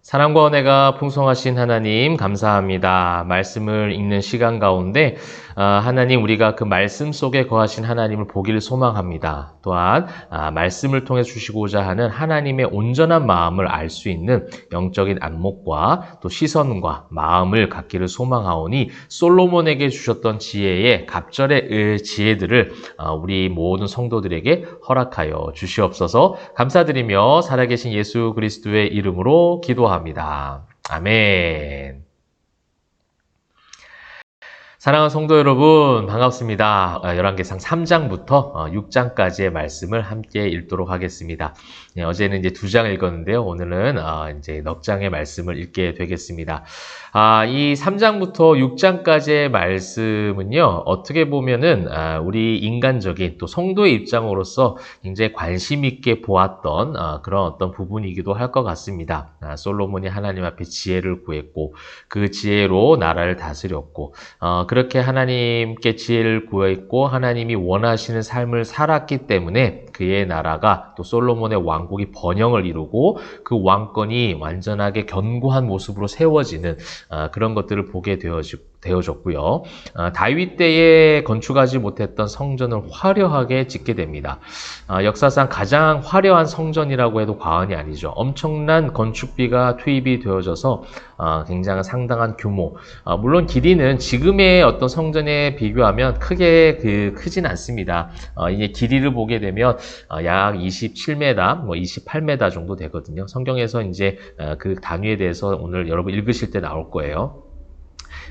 사랑과 은혜가 풍성하신 하나님 감사합니다. 말씀을 읽는 시간 가운데 하나님 우리가 그 말씀 속에 거하신 하나님을 보기를 소망합니다. 또한 말씀을 통해 주시고자 하는 하나님의 온전한 마음을 알 수 있는 영적인 안목과 또 시선과 마음을 갖기를 소망하오니 솔로몬에게 주셨던 지혜의 갑절의 지혜들을 우리 모든 성도들에게 허락하여 주시옵소서. 감사드리며 살아계신 예수 그리스도의 이름으로 기도합니다. 아멘. 사랑하는 성도 여러분, 반갑습니다. 열왕기상 3장부터 6장까지의 말씀을 함께 읽도록 하겠습니다. 어제는 이제 2장 읽었는데요. 오늘은 이제 넉 장의 말씀을 읽게 되겠습니다. 이 3장부터 6장까지의 말씀은요, 어떻게 보면은 우리 인간적인 또 성도의 입장으로서 굉장히 관심 있게 보았던 그런 어떤 부분이기도 할 것 같습니다. 솔로몬이 하나님 앞에 지혜를 구했고 그 지혜로 나라를 다스렸고 그렇게 하나님께 지혜를 구했고 하나님이 원하시는 삶을 살았기 때문에 그의 나라가 또 솔로몬의 왕국이 번영을 이루고 그 왕권이 완전하게 견고한 모습으로 세워지는 그런 것들을 보게 되어졌고요. 다윗 때에 건축하지 못했던 성전을 화려하게 짓게 됩니다. 역사상 가장 화려한 성전이라고 해도 과언이 아니죠. 엄청난 건축비가 투입이 되어져서 굉장히 상당한 규모. 물론 길이는 지금의 어떤 성전에 비교하면 크진 않습니다. 이제 길이를 보게 되면 약 27m, 28m 정도 되거든요. 성경에서 이제 그 단위에 대해서 오늘 여러분 읽으실 때 나올 거예요.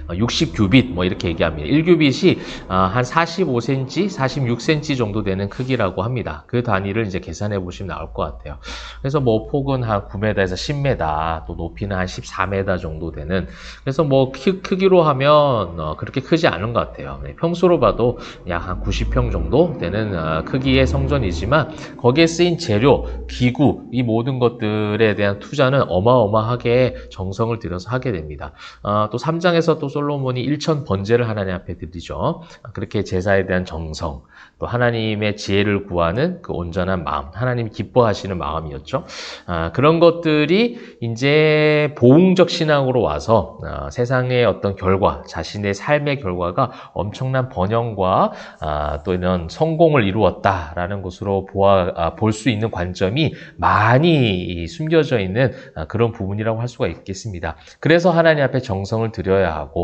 60규빗 이렇게 얘기합니다. 1규빗이 한 45cm, 46cm 정도 되는 크기라고 합니다. 그 단위를 이제 계산해 보시면 나올 것 같아요. 그래서 폭은 한 9m에서 10m, 또 높이는 한 14m 정도 되는, 그래서 크기로 하면 그렇게 크지 않은 것 같아요. 평수로 봐도 약 한 90평 정도 되는 크기의 성전이지만 거기에 쓰인 재료, 기구, 이 모든 것들에 대한 투자는 어마어마하게 정성을 들여서 하게 됩니다. 또 3장에서 또 솔로몬이 1천 번제를 하나님 앞에 드리죠. 그렇게 제사에 대한 정성, 또 하나님의 지혜를 구하는 그 온전한 마음, 하나님이 기뻐하시는 마음이었죠. 그런 것들이 이제 보응적 신앙으로 와서 세상의 어떤 결과, 자신의 삶의 결과가 엄청난 번영과 또 이런 성공을 이루었다라는 것으로 볼 수 있는 관점이 많이 숨겨져 있는 그런 부분이라고 할 수가 있겠습니다. 그래서 하나님 앞에 정성을 드려야 하고,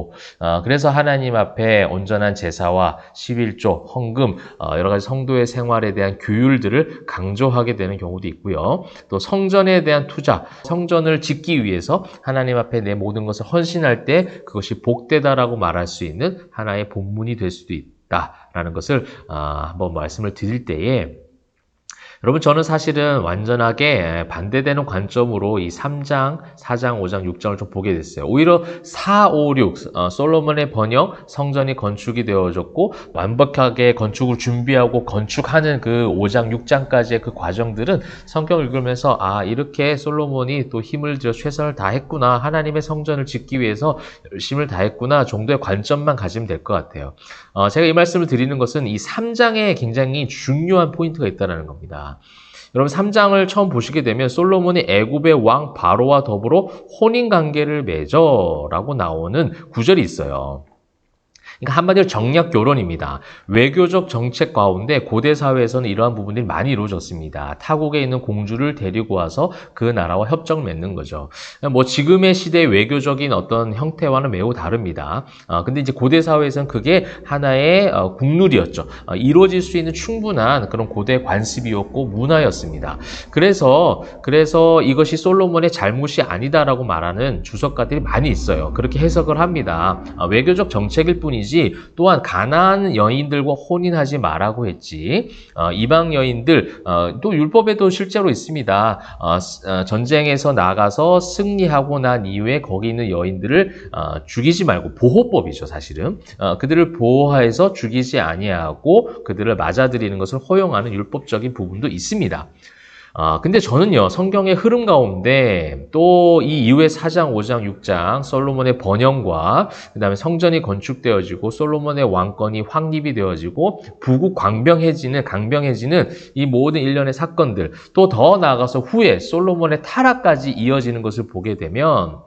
그래서 하나님 앞에 온전한 제사와 11조, 헌금, 여러 가지 성도의 생활에 대한 규율들을 강조하게 되는 경우도 있고요. 또 성전에 대한 투자, 성전을 짓기 위해서 하나님 앞에 내 모든 것을 헌신할 때 그것이 복되다라고 말할 수 있는 하나의 본문이 될 수도 있다라는 것을 한번 말씀을 드릴 때에, 여러분, 저는 사실은 완전하게 반대되는 관점으로 이 3장, 4장, 5장, 6장을 좀 보게 됐어요. 오히려 4, 5, 6, 솔로몬의 번영, 성전이 건축이 되어졌고 완벽하게 건축을 준비하고 건축하는 그 5장, 6장까지의 그 과정들은 성경을 읽으면서 이렇게 솔로몬이 또 힘을 들여 최선을 다했구나, 하나님의 성전을 짓기 위해서 열심을 다했구나 정도의 관점만 가지면 될 것 같아요. 제가 이 말씀을 드리는 것은 이 3장에 굉장히 중요한 포인트가 있다는 겁니다. 여러분, 3장을 처음 보시게 되면 솔로몬이 애굽의 왕 바로와 더불어 혼인관계를 맺어라고 나오는 구절이 있어요. 그러니까 한마디로 정략 결혼입니다. 외교적 정책 가운데 고대 사회에서는 이러한 부분들이 많이 이루어졌습니다. 타국에 있는 공주를 데리고 와서 그 나라와 협정을 맺는 거죠. 지금의 시대의 외교적인 어떤 형태와는 매우 다릅니다. 근데 이제 고대 사회에서는 그게 하나의 국룰이었죠. 이루어질 수 있는 충분한 그런 고대 관습이었고 문화였습니다. 그래서 이것이 솔로몬의 잘못이 아니다라고 말하는 주석가들이 많이 있어요. 그렇게 해석을 합니다. 외교적 정책일 뿐이지 또한 가나안 여인들과 혼인하지 말라고 했지, 이방 여인들, 또 율법에도 실제로 있습니다. 전쟁에서 나가서 승리하고 난 이후에 거기 있는 여인들을 죽이지 말고, 보호법이죠 사실은. 그들을 보호해서 죽이지 아니하고 그들을 맞아들이는 것을 허용하는 율법적인 부분도 있습니다. 근데 저는요, 성경의 흐름 가운데 또 이 이후에 4장, 5장, 6장 솔로몬의 번영과 그 다음에 성전이 건축되어지고 솔로몬의 왕권이 확립이 되어지고 부국 강병해지는 이 모든 일련의 사건들, 또 더 나아가서 후에 솔로몬의 타락까지 이어지는 것을 보게 되면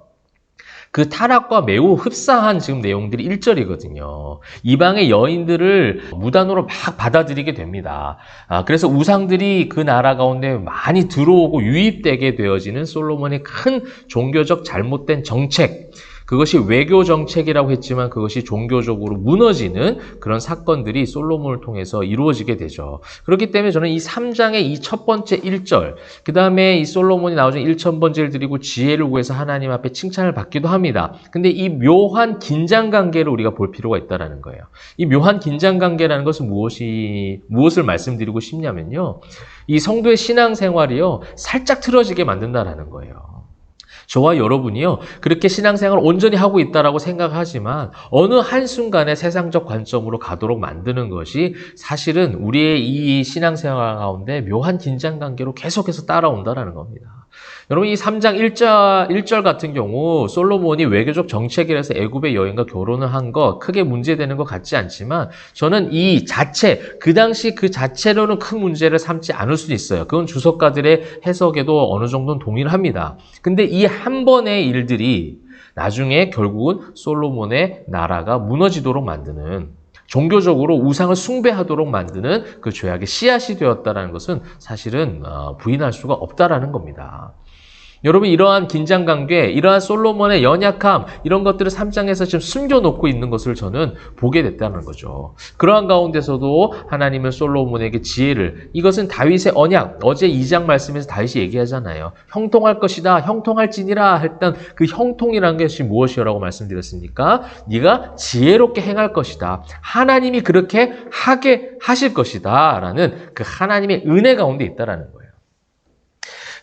그 타락과 매우 흡사한 지금 내용들이 1절이거든요. 이방의 여인들을 무단으로 막 받아들이게 됩니다. 그래서 우상들이 그 나라 가운데 많이 들어오고 유입되게 되어지는 솔로몬의 큰 종교적 잘못된 정책, 그것이 외교 정책이라고 했지만 그것이 종교적으로 무너지는 그런 사건들이 솔로몬을 통해서 이루어지게 되죠. 그렇기 때문에 저는 이 3장의 이 첫 번째 1절, 그 다음에 이 솔로몬이 나오는 1,000번째를 드리고 지혜를 구해서 하나님 앞에 칭찬을 받기도 합니다. 근데 이 묘한 긴장관계를 우리가 볼 필요가 있다는 거예요. 이 묘한 긴장관계라는 것은 무엇을 말씀드리고 싶냐면요. 이 성도의 신앙생활이요, 살짝 틀어지게 만든다는 거예요. 저와 여러분이요, 그렇게 신앙생활을 온전히 하고 있다라고 생각하지만 어느 한순간에 세상적 관점으로 가도록 만드는 것이 사실은 우리의 이 신앙생활 가운데 묘한 긴장관계로 계속해서 따라온다는 겁니다. 여러분, 이 3장 1절 같은 경우 솔로몬이 외교적 정책이라서 애굽의 여인과 결혼을 한 거 크게 문제되는 것 같지 않지만 저는 이 자체, 그 당시 그 자체로는 큰 문제를 삼지 않을 수도 있어요. 그건 주석가들의 해석에도 어느 정도는 동의를 합니다. 근데 이 한 번의 일들이 나중에 결국은 솔로몬의 나라가 무너지도록 만드는, 종교적으로 우상을 숭배하도록 만드는 그 죄악의 씨앗이 되었다는 것은 사실은 부인할 수가 없다라는 겁니다. 여러분, 이러한 긴장관계, 이러한 솔로몬의 연약함, 이런 것들을 3장에서 지금 숨겨놓고 있는 것을 저는 보게 됐다는 거죠. 그러한 가운데서도 하나님은 솔로몬에게 지혜를, 이것은 다윗의 언약, 어제 2장 말씀에서 다윗이 얘기하잖아요. 형통할 것이다, 형통할지니라 했던 그 형통이라는 것이 무엇이라고 말씀드렸습니까? 네가 지혜롭게 행할 것이다. 하나님이 그렇게 하게 하실 것이다. 라는 그 하나님의 은혜 가운데 있다라는 거예요.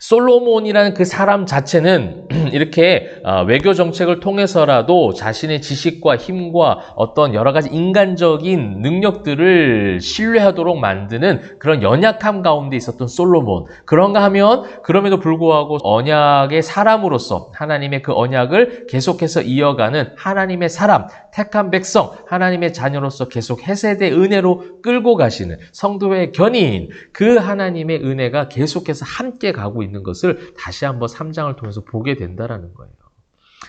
솔로몬이라는 그 사람 자체는 이렇게 외교 정책을 통해서라도 자신의 지식과 힘과 어떤 여러 가지 인간적인 능력들을 신뢰하도록 만드는 그런 연약함 가운데 있었던 솔로몬. 그런가 하면 그럼에도 불구하고 언약의 사람으로서 하나님의 그 언약을 계속해서 이어가는 하나님의 사람, 택한 백성, 하나님의 자녀로서 계속 헤세드의 은혜로 끌고 가시는 성도의 견인, 그 하나님의 은혜가 계속해서 함께 가고 있는 것을 다시 한번 3장을 통해서 보게 된다는 거예요.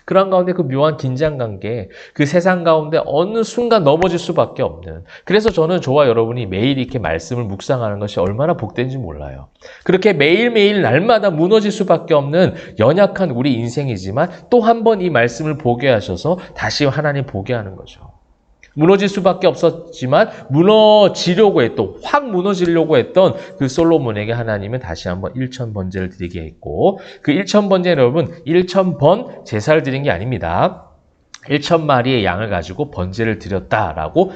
그런 가운데 그 묘한 긴장관계, 그 세상 가운데 어느 순간 넘어질 수밖에 없는, 그래서 저는 저와 여러분이 매일 이렇게 말씀을 묵상하는 것이 얼마나 복된지 몰라요. 그렇게 매일매일 날마다 무너질 수밖에 없는 연약한 우리 인생이지만 또 한 번 이 말씀을 보게 하셔서 다시 하나님 보게 하는 거죠. 무너질 수밖에 없었지만 확 무너지려고 했던 그 솔로몬에게 하나님은 다시 한번 1,000번제를 드리게 했고, 그 1,000번제 여러분 1,000번 제사를 드린 게 아닙니다. 1,000마리의 양을 가지고 번제를 드렸다라고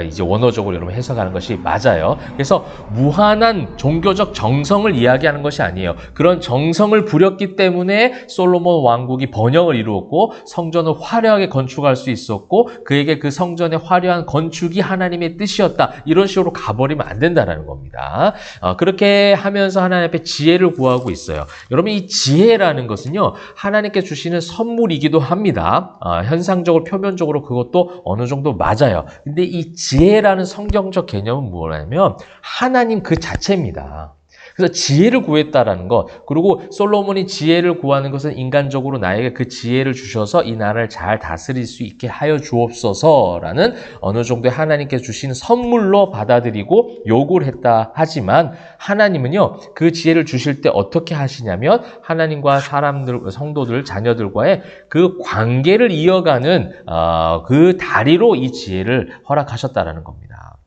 이제 원어적으로 여러분 해석하는 것이 맞아요. 그래서 무한한 종교적 정성을 이야기하는 것이 아니에요. 그런 정성을 부렸기 때문에 솔로몬 왕국이 번영을 이루었고 성전을 화려하게 건축할 수 있었고 그에게 그 성전의 화려한 건축이 하나님의 뜻이었다. 이런 식으로 가버리면 안 된다는 겁니다. 그렇게 하면서 하나님 앞에 지혜를 구하고 있어요. 여러분, 이 지혜라는 것은요, 하나님께 주시는 선물이기도 합니다. 현상적으로 표면적으로 그것도 어느 정도 맞아요. 근데 이 지혜라는 성경적 개념은 뭐냐면 하나님 그 자체입니다. 그래서 지혜를 구했다라는 것, 그리고 솔로몬이 지혜를 구하는 것은 인간적으로 나에게 그 지혜를 주셔서 이 나라를 잘 다스릴 수 있게 하여 주옵소서라는 어느 정도의 하나님께 주신 선물로 받아들이고 요구를 했다 하지만 하나님은요, 그 지혜를 주실 때 어떻게 하시냐면 하나님과 사람들, 성도들, 자녀들과의 그 관계를 이어가는 그 다리로 이 지혜를 허락하셨다라는 겁니다.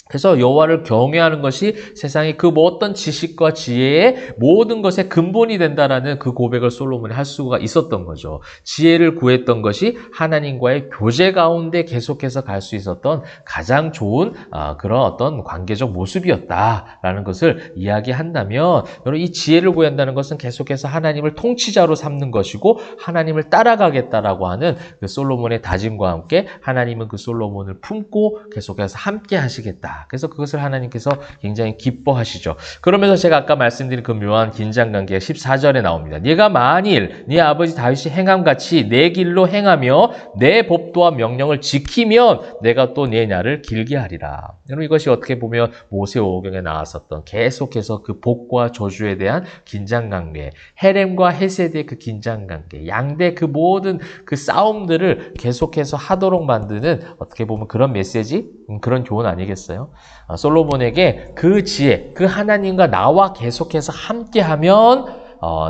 그래서 여호와를 경외하는 것이 세상의 그 어떤 지식과 지혜의 모든 것의 근본이 된다라는 그 고백을 솔로몬이 할 수가 있었던 거죠. 지혜를 구했던 것이 하나님과의 교제 가운데 계속해서 갈 수 있었던 가장 좋은 그런 어떤 관계적 모습이었다라는 것을 이야기한다면, 여러분, 이 지혜를 구한다는 것은 계속해서 하나님을 통치자로 삼는 것이고 하나님을 따라가겠다라고 하는 그 솔로몬의 다짐과 함께 하나님은 그 솔로몬을 품고 계속해서 함께 하시겠다. 것이다. 그래서 그것을 하나님께서 굉장히 기뻐하시죠. 그러면서 제가 아까 말씀드린 그 묘한 긴장관계가 14절에 나옵니다. 네가 만일 네 아버지 다윗이 행함같이 내 길로 행하며 내 법도와 명령을 지키면 내가 또 네 날을 길게 하리라. 여러분 이것이 어떻게 보면 모세오경에 나왔었던 계속해서 그 복과 저주에 대한 긴장관계, 헬렘과 헤세드의 그 긴장관계, 양대 그 모든 그 싸움들을 계속해서 하도록 만드는 어떻게 보면 그런 메시지, 그런 교훈 아니겠어요? 솔로몬에게 그 지혜, 그 하나님과 나와 계속해서 함께하면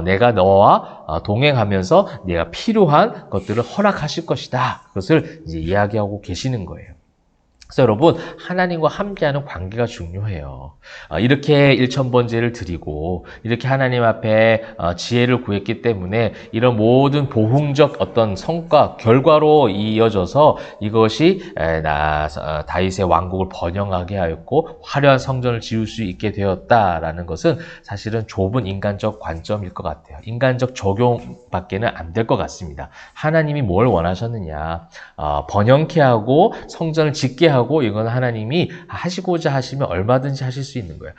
내가 너와 동행하면서 네가 필요한 것들을 허락하실 것이다. 그것을 이제 이야기하고 계시는 거예요. 그래서 여러분 하나님과 함께하는 관계가 중요해요. 이렇게 일천번제를 드리고 이렇게 하나님 앞에 지혜를 구했기 때문에 이런 모든 보응적 어떤 성과, 결과로 이어져서 이것이 다윗의 왕국을 번영하게 하였고 화려한 성전을 지을 수 있게 되었다라는 것은 사실은 좁은 인간적 관점일 것 같아요. 인간적 적용밖에는 안 될 것 같습니다. 하나님이 뭘 원하셨느냐, 번영케 하고 성전을 짓게 하고 이건 하나님이 하시고자 하시면 얼마든지 하실 수 있는 거예요.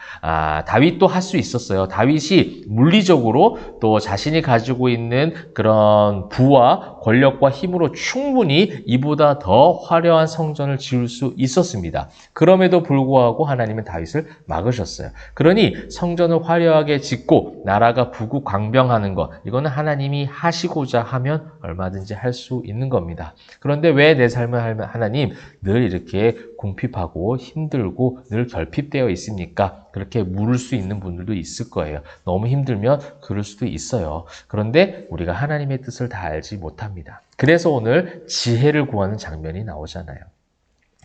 다윗도 할 수 있었어요. 다윗이 물리적으로 또 자신이 가지고 있는 그런 부와 권력과 힘으로 충분히 이보다 더 화려한 성전을 지을 수 있었습니다. 그럼에도 불구하고 하나님은 다윗을 막으셨어요. 그러니 성전을 화려하게 짓고 나라가 부국강병하는 것, 이거는 하나님이 하시고자 하면 얼마든지 할 수 있는 겁니다. 그런데 왜 내 삶을 하나님 늘 이렇게 궁핍하고 힘들고 늘 결핍되어 있습니까? 그렇게 물을 수 있는 분들도 있을 거예요. 너무 힘들면 그럴 수도 있어요. 그런데 우리가 하나님의 뜻을 다 알지 못합니다. 그래서 오늘 지혜를 구하는 장면이 나오잖아요.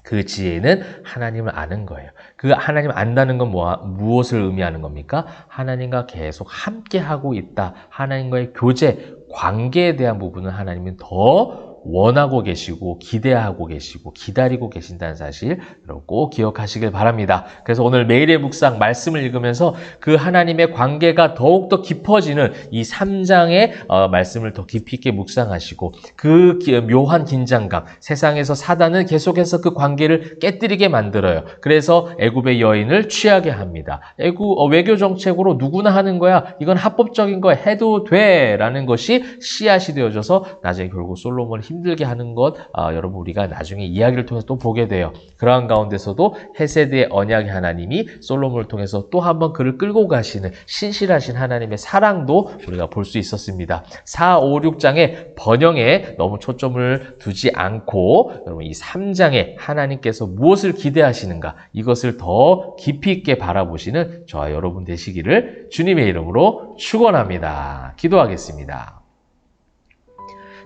그 지혜는 하나님을 아는 거예요. 그 하나님 안다는 건 무엇을 의미하는 겁니까? 하나님과 계속 함께하고 있다. 하나님과의 교제, 관계에 대한 부분은 하나님은 더 원하고 계시고 기대하고 계시고 기다리고 계신다는 사실 여러분 꼭 기억하시길 바랍니다. 그래서 오늘 매일의 묵상 말씀을 읽으면서 그 하나님의 관계가 더욱더 깊어지는 이 3장의 말씀을 더 깊이 있게 묵상하시고 그 묘한 긴장감, 세상에서 사단은 계속해서 그 관계를 깨뜨리게 만들어요. 그래서 애굽의 여인을 취하게 합니다. 외교 정책으로 누구나 하는 거야. 이건 합법적인 거야. 해도 돼. 라는 것이 씨앗이 되어져서 나중에 결국 솔로몬을 힘들게 하는 것 여러분 우리가 나중에 이야기를 통해서 또 보게 돼요. 그러한 가운데서도 헤세드의 언약의 하나님이 솔로몬을 통해서 또 한 번 그를 끌고 가시는 신실하신 하나님의 사랑도 우리가 볼 수 있었습니다. 4, 5, 6장의 번영에 너무 초점을 두지 않고 여러분 이 3장에 하나님께서 무엇을 기대하시는가 이것을 더 깊이 있게 바라보시는 저와 여러분 되시기를 주님의 이름으로 축원합니다. 기도하겠습니다.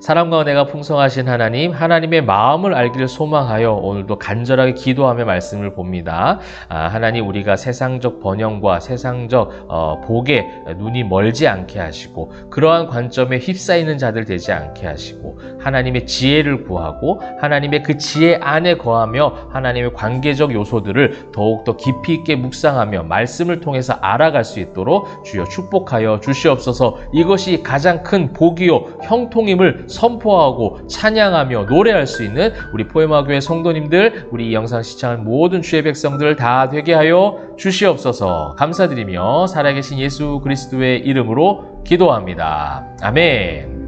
사랑과 은혜가 풍성하신 하나님, 하나님의 마음을 알기를 소망하여 오늘도 간절하게 기도하며 말씀을 봅니다. 하나님 우리가 세상적 번영과 세상적 복에 눈이 멀지 않게 하시고 그러한 관점에 휩싸이는 자들 되지 않게 하시고 하나님의 지혜를 구하고 하나님의 그 지혜 안에 거하며 하나님의 관계적 요소들을 더욱더 깊이 있게 묵상하며 말씀을 통해서 알아갈 수 있도록 주여 축복하여 주시옵소서. 이것이 가장 큰 복이요 형통임을 선포하고 찬양하며 노래할 수 있는 우리 포에마교회 성도님들, 우리 이 영상 시청하는 모든 주의 백성들 다 되게 하여 주시옵소서. 감사드리며 살아계신 예수 그리스도의 이름으로 기도합니다. 아멘.